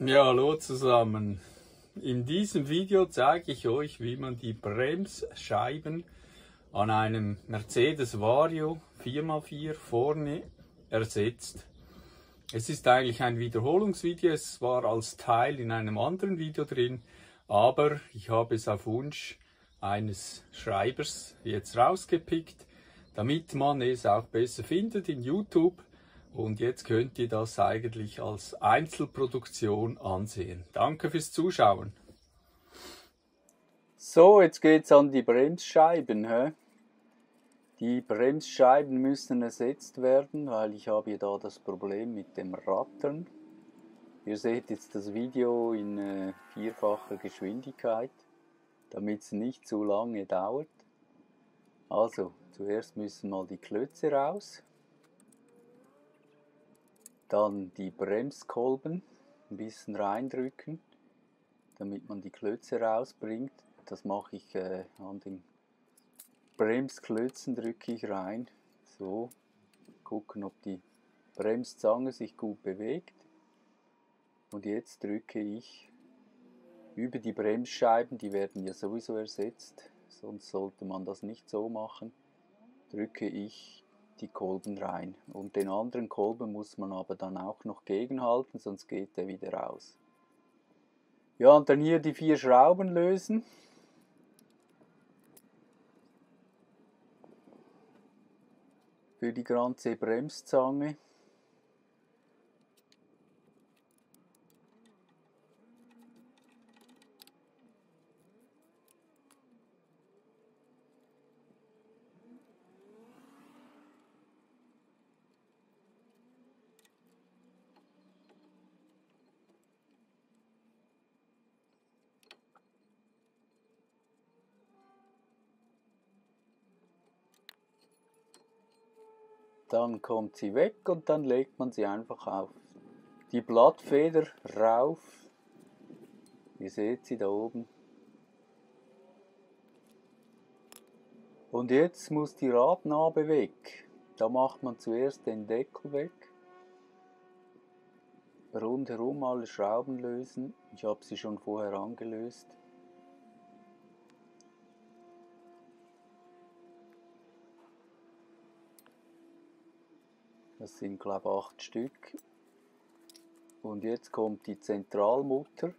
Ja, hallo zusammen. In diesem Video zeige ich euch, wie man die Bremsscheiben an einem Mercedes Vario 4x4 vorne ersetzt. Es ist eigentlich ein Wiederholungsvideo, es war als Teil in einem anderen Video drin, aber ich habe es auf Wunsch eines Schreibers jetzt rausgepickt, damit man es auch besser findet in YouTube. Und jetzt könnt ihr das eigentlich als Einzelproduktion ansehen. Danke fürs Zuschauen. So, jetzt geht's an die Bremsscheiben. Die Bremsscheiben müssen ersetzt werden, weil ich habe hier da das Problem mit dem Rattern. Ihr seht jetzt das Video in vierfacher Geschwindigkeit, damit es nicht zu lange dauert. Also, zuerst müssen mal die Klötze raus. Dann die Bremskolben ein bisschen reindrücken, damit man die Klötze rausbringt. Das mache ich an den Bremsklötzen, drücke ich rein. So, gucken, ob die Bremszange sich gut bewegt. Und jetzt drücke ich über die Bremsscheiben, die werden ja sowieso ersetzt, sonst sollte man das nicht so machen, drücke ich die Kolben rein. Und den anderen Kolben muss man aber dann auch noch gegenhalten, sonst geht der wieder raus. Ja, und dann hier die 4 Schrauben lösen. Für die ganze Bremszange. Dann kommt sie weg und dann legt man sie einfach auf die Blattfeder rauf. Ihr seht sie da oben. Und jetzt muss die Radnabe weg. Da macht man zuerst den Deckel weg. Rundherum alle Schrauben lösen. Ich habe sie schon vorher angelöst. Das sind, glaube ich, 8 Stück. Und jetzt kommt die Zentralmutter.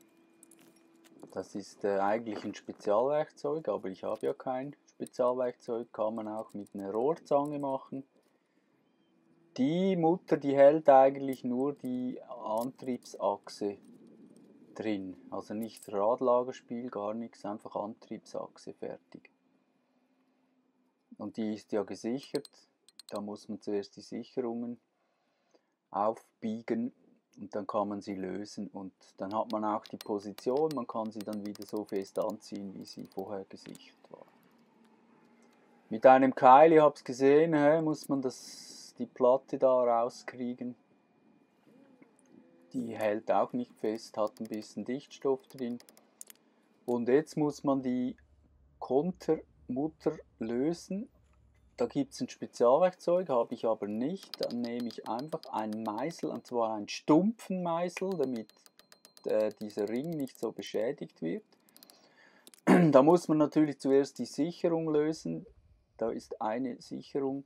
Das ist eigentlich ein Spezialwerkzeug, aber ich habe ja kein Spezialwerkzeug. Kann man auch mit einer Rohrzange machen. Die Mutter, die hält eigentlich nur die Antriebsachse drin. Also nicht Radlagerspiel, gar nichts, einfach Antriebsachse, fertig. Und die ist ja gesichert. Da muss man zuerst die Sicherungen aufbiegen und dann kann man sie lösen. Und dann hat man auch die Position, man kann sie dann wieder so fest anziehen, wie sie vorher gesichert war. Mit einem Keil, ihr habt es gesehen, muss man die Platte da rauskriegen. Die hält auch nicht fest, hat ein bisschen Dichtstoff drin. Und jetzt muss man die Kontermutter lösen. Da gibt es ein Spezialwerkzeug, habe ich aber nicht. Dann nehme ich einfach einen Meißel, und zwar einen stumpfen Meißel, damit dieser Ring nicht so beschädigt wird. Da muss man natürlich zuerst die Sicherung lösen. Da ist eine Sicherung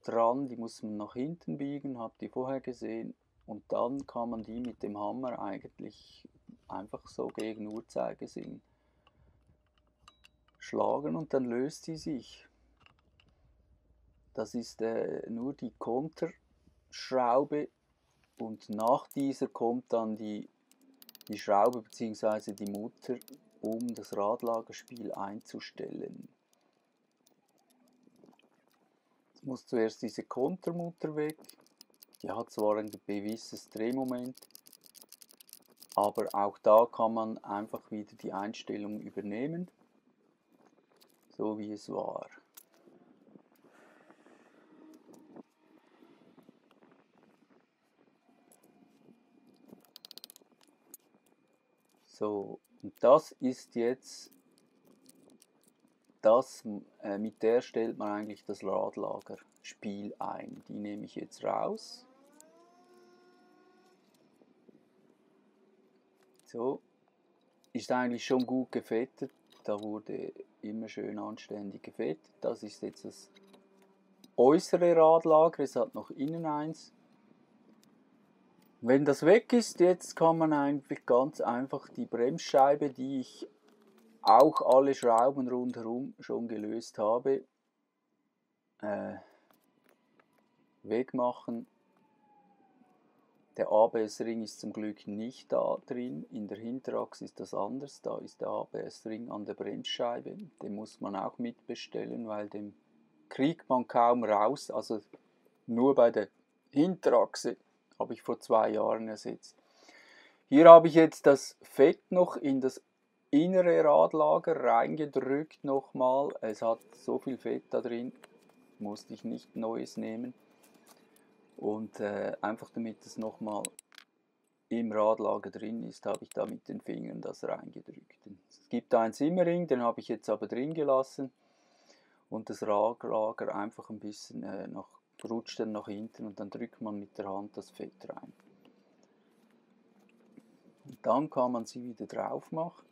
dran, die muss man nach hinten biegen, habt ihr vorher gesehen. Und dann kann man die mit dem Hammer eigentlich einfach so gegen Uhrzeigersinn schlagen und dann löst sie sich. Das ist nur die Konterschraube und nach dieser kommt dann die Schraube bzw. die Mutter, um das Radlagerspiel einzustellen. Jetzt muss zuerst diese Kontermutter weg. Die hat zwar ein gewisses Drehmoment, aber auch da kann man einfach wieder die Einstellung übernehmen, so wie es war. So, und das ist jetzt mit der stellt man eigentlich das Radlagerspiel ein. Die nehme ich jetzt raus. So, ist eigentlich schon gut gefettet. Da wurde immer schön anständig gefettet. Das ist jetzt das äußere Radlager. Es hat noch innen eins. Wenn das weg ist, jetzt kann man eigentlich ganz einfach die Bremsscheibe, die ich auch alle Schrauben rundherum schon gelöst habe, wegmachen. Der ABS-Ring ist zum Glück nicht da drin. In der Hinterachse ist das anders. Da ist der ABS-Ring an der Bremsscheibe. Den muss man auch mitbestellen, weil den kriegt man kaum raus. Also nur bei der Hinterachse habe ich vor 2 Jahren ersetzt. Hier habe ich jetzt das Fett noch in das innere Radlager reingedrückt nochmal. Es hat so viel Fett da drin, musste ich nicht neues nehmen. Und einfach damit es nochmal im Radlager drin ist, habe ich da mit den Fingern das reingedrückt. Es gibt da einen Simmering, den habe ich jetzt aber drin gelassen. Und das Radlager einfach ein bisschen rutscht dann nach hinten und dann drückt man mit der Hand das Fett rein. Und dann kann man sie wieder drauf machen.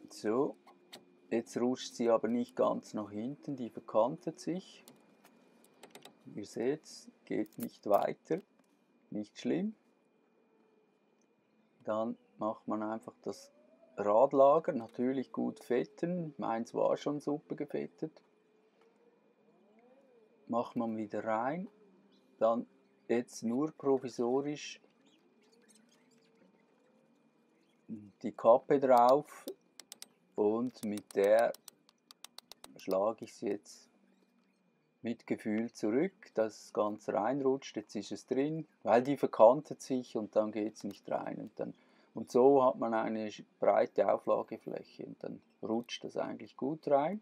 So, jetzt rutscht sie aber nicht ganz nach hinten, die verkantet sich. Ihr seht, geht nicht weiter, nicht schlimm. Dann macht man einfach das Radlager, natürlich gut fetten, meins war schon super gefettet. Macht man wieder rein, dann jetzt nur provisorisch die Kappe drauf und mit der schlage ich es jetzt mit Gefühl zurück, dass es ganz reinrutscht. Jetzt ist es drin, weil die verkantet sich und dann geht es nicht rein. Und so hat man eine breite Auflagefläche und dann rutscht das eigentlich gut rein.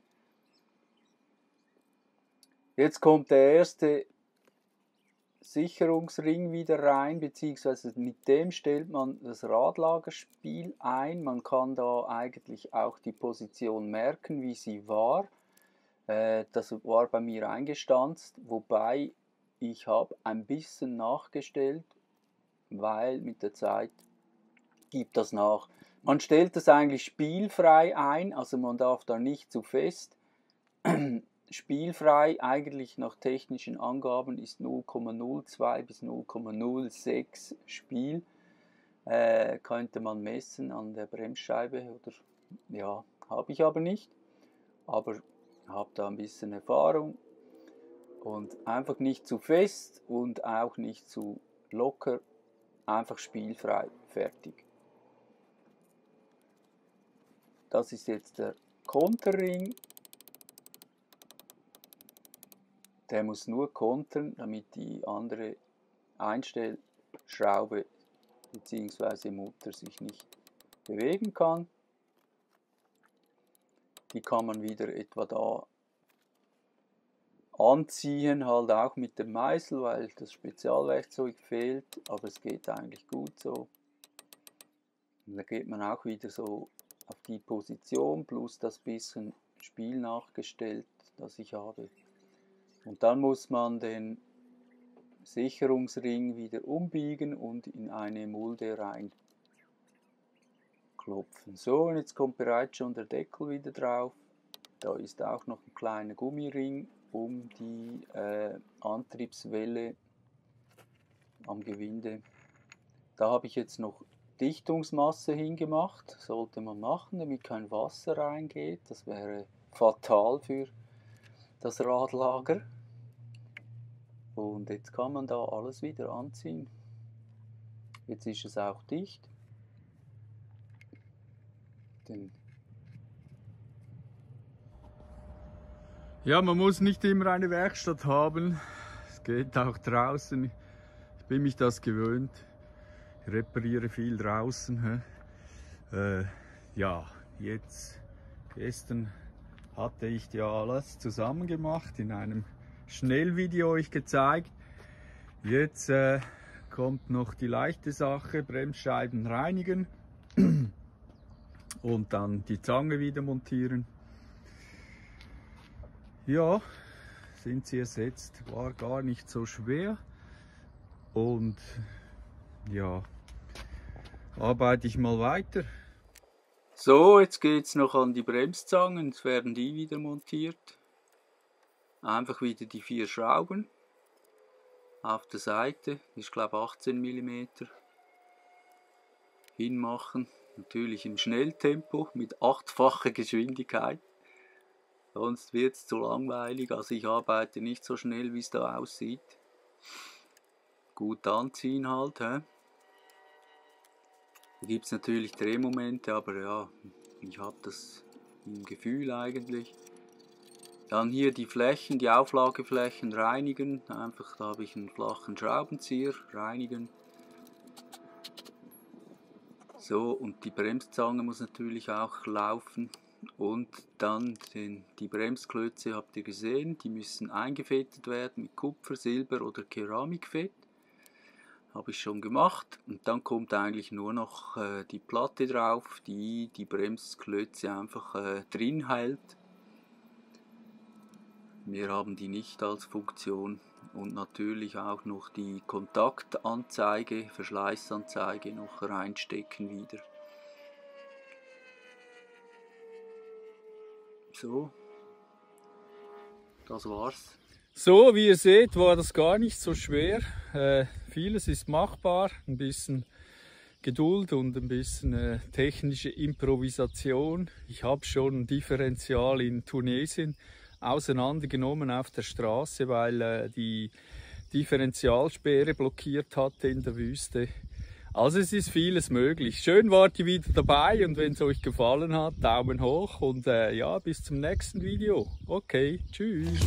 Jetzt kommt der erste Sicherungsring wieder rein, beziehungsweise mit dem stellt man das Radlagerspiel ein. Man kann da eigentlich auch die Position merken, wie sie war. Das war bei mir eingestanzt, wobei ich habe ein bisschen nachgestellt, weil mit der Zeit gibt das nach. Man stellt das eigentlich spielfrei ein, also man darf da nicht zu fest. Spielfrei, eigentlich nach technischen Angaben, ist 0,02 bis 0,06 Spiel. Könnte man messen an der Bremsscheibe, oder ja, habe ich aber nicht. Aber habe da ein bisschen Erfahrung und einfach nicht zu fest und auch nicht zu locker, einfach spielfrei, fertig. Das ist jetzt der Konterring. Der muss nur kontern, damit die andere Einstellschraube bzw. Mutter sich nicht bewegen kann. Die kann man wieder etwa da anziehen, halt auch mit dem Meißel, weil das Spezialwerkzeug fehlt, aber es geht eigentlich gut so. Und da geht man auch wieder so auf die Position plus das bisschen Spiel nachgestellt, das ich habe. Und dann muss man den Sicherungsring wieder umbiegen und in eine Mulde rein klopfen. So, und jetzt kommt bereits schon der Deckel wieder drauf. Da ist auch noch ein kleiner Gummiring um die Antriebswelle am Gewinde. Da habe ich jetzt noch Dichtungsmasse hingemacht, sollte man machen, damit kein Wasser reingeht. Das wäre fatal für das Radlager. Und jetzt kann man da alles wieder anziehen. Jetzt ist es auch dicht. Ja, man muss nicht immer eine Werkstatt haben. Es geht auch draußen. Ich bin mich das gewöhnt. Ich repariere viel draußen. Ja, gestern hatte ich ja alles zusammen gemacht, in einem Schnellvideo euch gezeigt. Jetzt kommt noch die leichte Sache, Bremsscheiben reinigen und dann die Zange wieder montieren. Ja, sind sie ersetzt, war gar nicht so schwer. Und ja, arbeite ich mal weiter. So, jetzt geht es noch an die Bremszangen, jetzt werden die wieder montiert. Einfach wieder die 4 Schrauben auf der Seite, ich glaube 18 mm, hinmachen. Natürlich im Schnelltempo mit 8-facher Geschwindigkeit. Sonst wird es zu langweilig, also ich arbeite nicht so schnell, wie es da aussieht. Gut anziehen halt. Da gibt es natürlich Drehmomente, aber ja, ich habe das im Gefühl eigentlich. Dann hier die Flächen, die Auflageflächen reinigen. Einfach, da habe ich einen flachen Schraubenzieher, reinigen. So, und die Bremszange muss natürlich auch laufen. Und dann die Bremsklötze habt ihr gesehen, die müssen eingefettet werden mit Kupfer, Silber oder Keramikfett. Habe ich schon gemacht. Und dann kommt eigentlich nur noch die Platte drauf, die die Bremsklötze einfach drin hält. Wir haben die nicht als Funktion. Und natürlich auch noch die Kontaktanzeige, Verschleißanzeige noch reinstecken wieder. So, das war's. So, wie ihr seht, war das gar nicht so schwer. Vieles ist machbar, ein bisschen Geduld und ein bisschen technische Improvisation. Ich habe schon ein Differential in Tunesien auseinandergenommen auf der Straße, weil die Differentialsperre blockiert hatte in der Wüste. Also es ist vieles möglich. Schön wart ihr wieder dabei und wenn es euch gefallen hat, Daumen hoch und ja, bis zum nächsten Video. Okay, tschüss.